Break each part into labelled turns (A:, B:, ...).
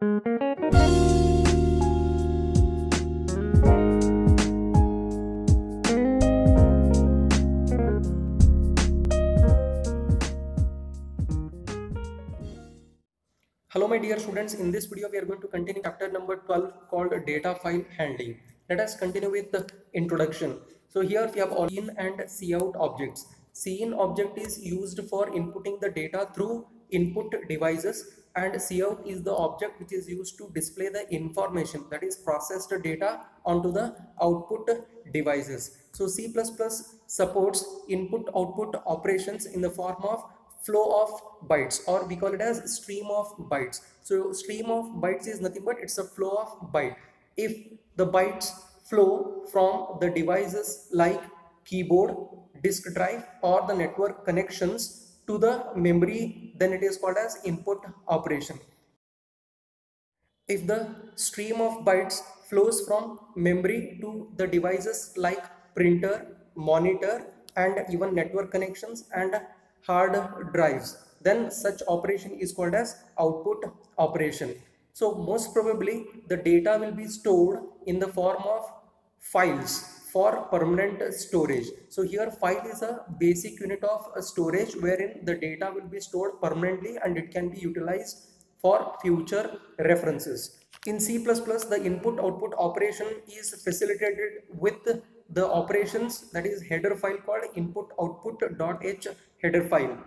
A: Hello my dear students, in this video we are going to continue chapter number 12 called data file handling. Let us continue with the introduction. So here we have all in and cout objects. Cin object is used for inputting the data through input devices, and cout is the object which is used to display the information, that is processed data, onto the output devices. So C++ supports input output operations in the form of flow of bytes, or we call it as stream of bytes. So stream of bytes is nothing but it's a flow of byte. If the bytes flow from the devices like keyboard, disk drive, or the network connections to the memory, then it is called as input operation. If the stream of bytes flows from memory to the devices like printer, monitor, and even network connections and hard drives, then such operation is called as output operation. So most probably the data will be stored in the form of files for permanent storage. So here file is a basic unit of storage wherein the data will be stored permanently and it can be utilized for future references. In C++, the input output operation is facilitated with the operations, that is header file called input output.h header file.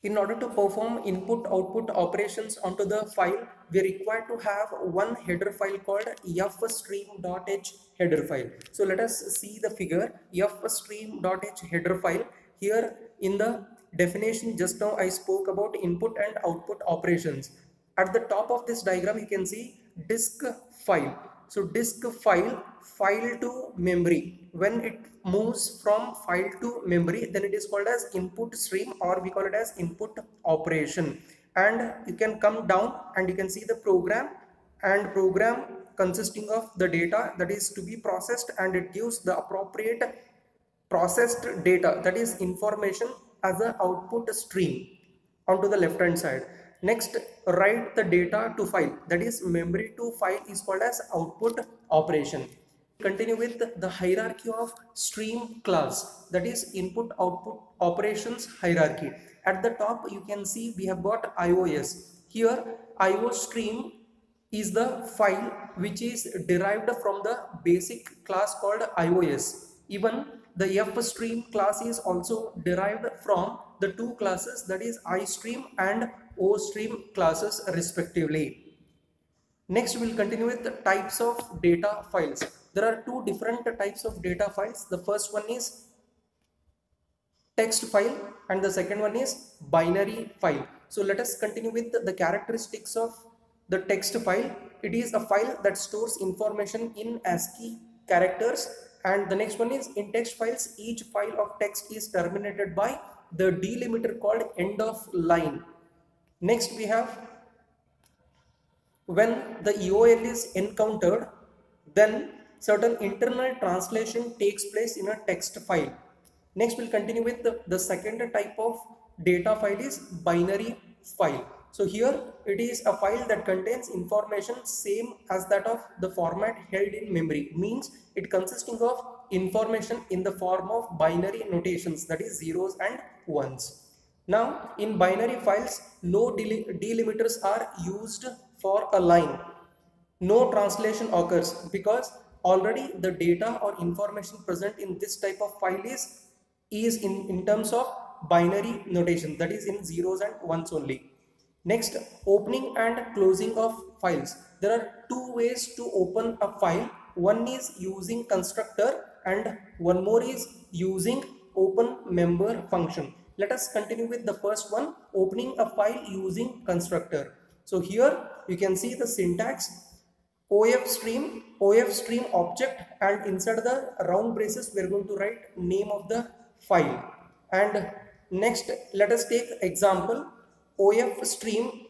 A: In order to perform input output operations onto the file, we are required to have one header file called fstream.h header file. So let us see the figure fstream.h header file. Here in the definition just now I spoke about input and output operations. At the top of this diagram you can see disk file. So disk file to memory. When it moves from file to memory, then it is called as input stream, or we call it as input operation. And you can come down and you can see the program, and program consisting of the data that is to be processed, and it gives the appropriate processed data, that is information, as an output stream onto the left hand side. Next, write the data to file, that is memory to file, is called as output operation. Continue with the hierarchy of stream class, that is input output operations hierarchy. At the top you can see we have got IOS. Here IO stream is the file which is derived from the basic class called IOS. Even the fstream class is also derived from the two classes, that is iStream and OStream classes respectively. Next we'll continue with the types of data files. There are two different types of data files. The first one is text file and the second one is binary file. So let us continue with the characteristics of the text file. It is a file that stores information in ASCII characters, and the next one is in text files, each file of text is terminated by the delimiter called end of line. Next we have when the EOL is encountered, then certain internal translation takes place in a text file. Next we'll continue with the second type of data file is binary file. So here it is a file that contains information same as that of the format held in memory, means it consisting of information in the form of binary notations, that is zeros and ones. Now in binary files no delimiters are used for a line. No translation occurs because already the data or information present in this type of file is in terms of binary notation, that is in zeros and ones only. Next, opening and closing of files. There are two ways to open a file. One is using constructor and one more is using open member function. Let us continue with the first one, opening a file using constructor. So here you can see the syntax OF stream object, and inside the round braces we are going to write name of the file. And next let us take example OF stream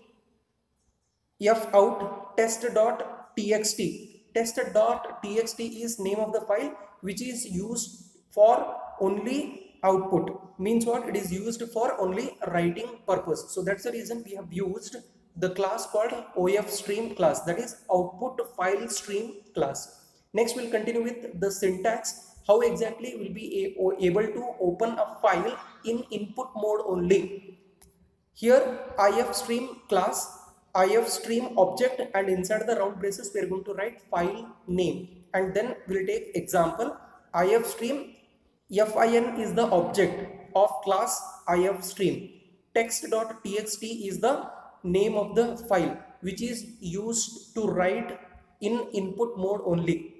A: fout test.txt. Test.txt is name of the file which is used for only output. Means what? It is used for only writing purpose. So that's the reason we have used the class called OFStream class, that is output file stream class. Next we'll continue with the syntax, how exactly we'll be able to open a file in input mode only. Here IFStream class, IFStream object, and inside the round braces we are going to write file name, and then we'll take example. IFStream, fin is the object of class IFStream. Text.txt is the name of the file which is used to write in input mode only.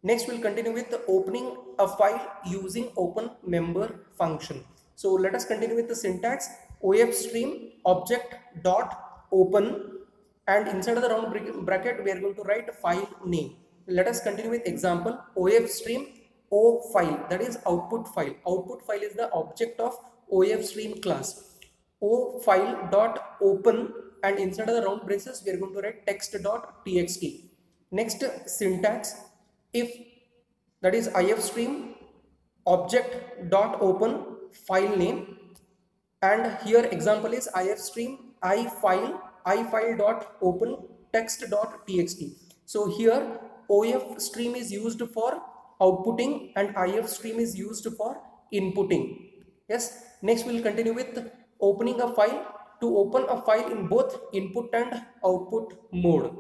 A: Next we'll continue with the opening a file using open member function. So let us continue with the syntax. OFStream object dot open, and inside of the round bracket we are going to write file name. Let us continue with example. OFStream O file, that is output file. Output file is the object of OFStream class. O file dot open, and inside of the round braces we are going to write text.txt. Next syntax, if, that is IFStream object dot open file name, and here example is IFStream ifile dot open text.txt. So here OFStream is used for outputting and IFStream is used for inputting. Yes. Next we'll continue with opening a file, to open a file in both input and output mode.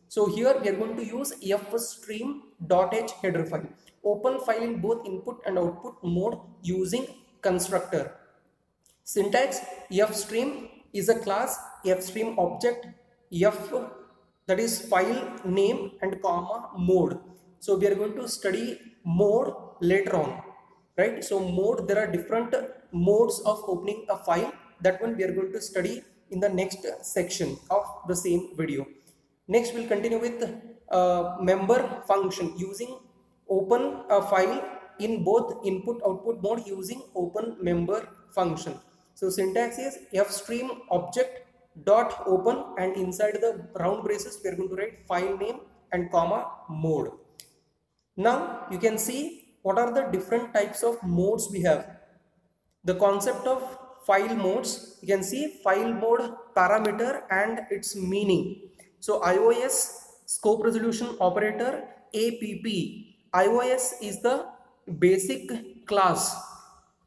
A: So here we are going to use fstream.h header file. Open file in both input and output mode using constructor. Syntax, fstream is a class, fstream object, that is file name and comma mode. So we are going to study mode later on, right? So mode, there are different modes of opening a file. That one we are going to study in the next section of the same video. Next we'll continue with member function, using open a file in both input output mode using open member function. So syntax is fstream object dot open, and inside the round braces we are going to write file name and comma mode. Now you can see what are the different types of modes we have. The concept of file modes, you can see file mode parameter and its meaning. So iOS scope resolution operator APP. iOS is the basic class,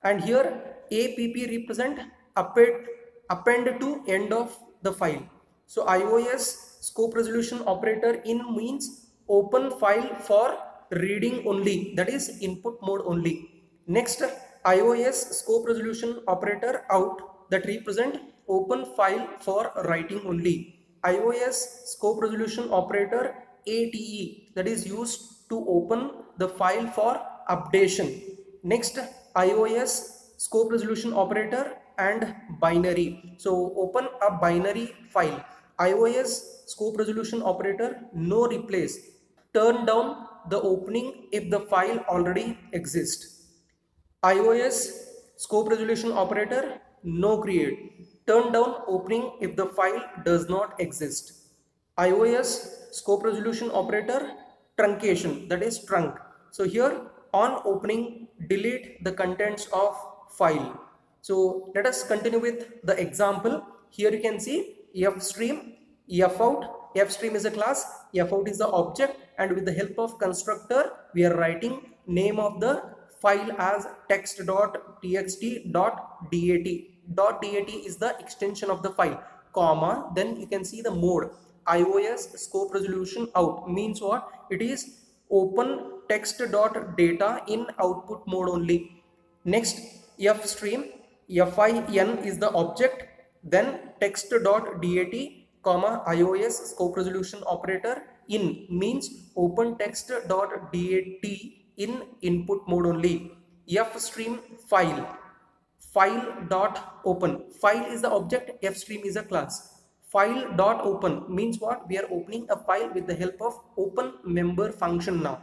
A: and here APP represent append to end of the file. So iOS scope resolution operator in means open file for reading only, that is input mode only. Next, iOS scope resolution operator out, that represent open file for writing only. iOS scope resolution operator ATE, that is used to open the file for updation. Next, iOS scope resolution operator and binary. So open a binary file. iOS scope resolution operator no replace, turn down the opening if the file already exists. iOS scope resolution operator no create, turn down opening if the file does not exist. iOS scope resolution operator truncation, that is trunk. So here on opening delete the contents of file. So let us continue with the example. Here you can see fstream, fout. Fstream is a class, fout is the object, and with the help of constructor we are writing name of the file as text.txt.dat. .dat is the extension of the file, comma, then you can see the mode iOS scope resolution out, means what? It is open text.data in output mode only. Next, fstream, fin is the object, then text.dat comma iOS scope resolution operator in means open text.dat in input mode only. Fstream file dot open, file is the object, fstream is a class. File dot open means what? We are opening a file with the help of open member function now.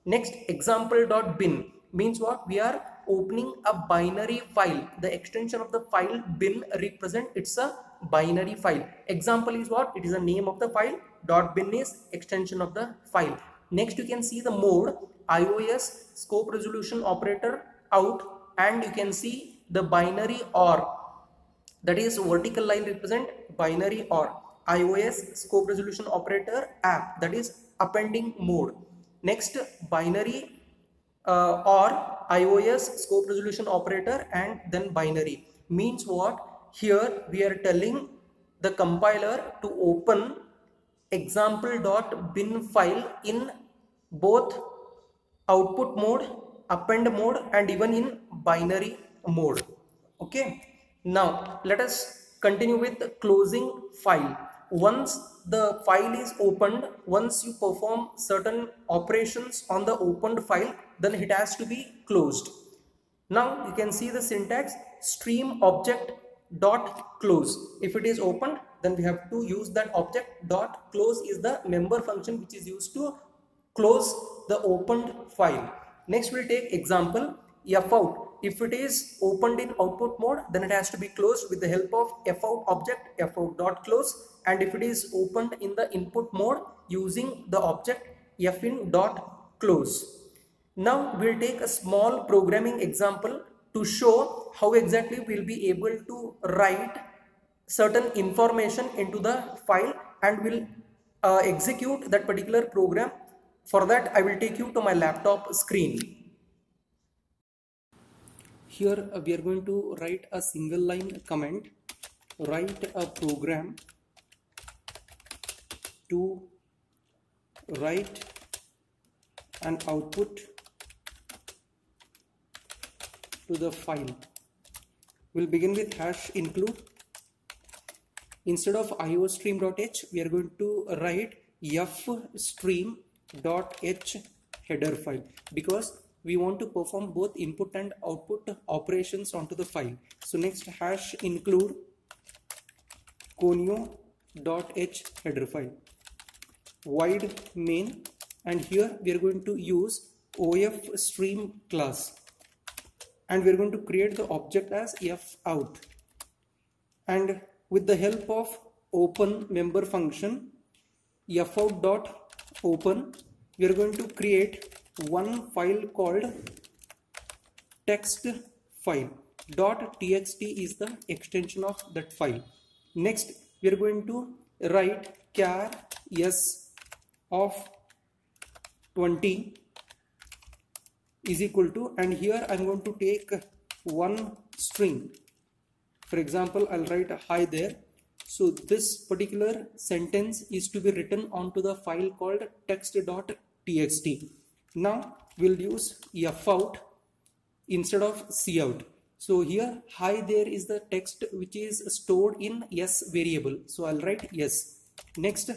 A: Next, example dot bin means what? We are opening a binary file. The extension of the file bin represent it's a binary file. Example is what? It is the name of the file. Dot bin is extension of the file. Next, you can see the mode iOS scope resolution operator out, and you can see the binary OR, that is vertical line represent binary OR. iOS scope resolution operator app, that is appending mode. Next, binary or iOS scope resolution operator and then binary means what? Here we are telling the compiler to open example.bin file in both output mode, append mode, and even in binary mode. Okay, now let us continue with closing file. Once the file is opened, once you perform certain operations on the opened file, then it has to be closed. Now you can see the syntax: stream object dot close. If it is opened, then we have to use that object dot close is the member function which is used to close the opened file. Next we'll take example fout. If it is opened in output mode, then it has to be closed with the help of fout object fout dot close, and if it is opened in the input mode using the object fin dot close. Now we'll take a small programming example to show how exactly we'll be able to write certain information into the file and will execute that particular program. For that, I will take you to my laptop screen. Here we are going to write a single line comment: write a program to write an output to the file. We'll begin with hash include. Instead of iostream.h, we are going to write fstream.h header file, because we want to perform both input and output operations onto the file. So next, hash include conio.h header file, void main, and here we are going to use ofstream class, and we are going to create the object as fout, and with the help of open member function fout.open, we are going to create one file called text file. .txt is the extension of that file. Next, we are going to write char s of 20 is equal to, and here I'm going to take one string. For example, I'll write hi there. So this particular sentence is to be written onto the file called text.txt. Now we'll use fout instead of cout. So here hi there is the text which is stored in yes variable. So I'll write yes. Next,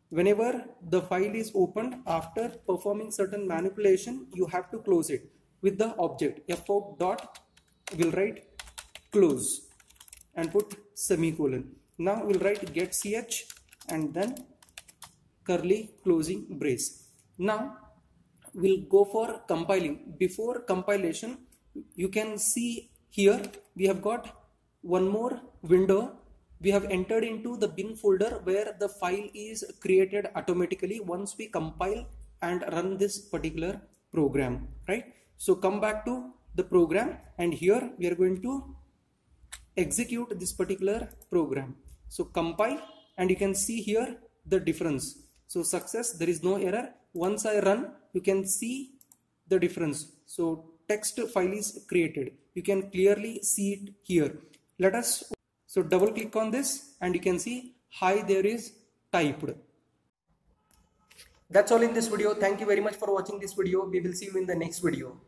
A: whenever the file is opened after performing certain manipulation, you have to close it with the object fout dot, we'll write close and put semicolon. Now we'll write get ch and then curly closing brace. Now we'll go for compiling. Before compilation, you can see here we have got one more window. We have entered into the bin folder where the file is created automatically once we compile and run this particular program, right? So come back to the program, and here we are going to execute this particular program. So compile, and you can see here the difference. So success, there is no error. Once I run, you can see the difference. So text file is created. You can clearly see it here. Let us, so double click on this and you can see hi there is typed. That's all in this video. Thank you very much for watching this video. We will see you in the next video.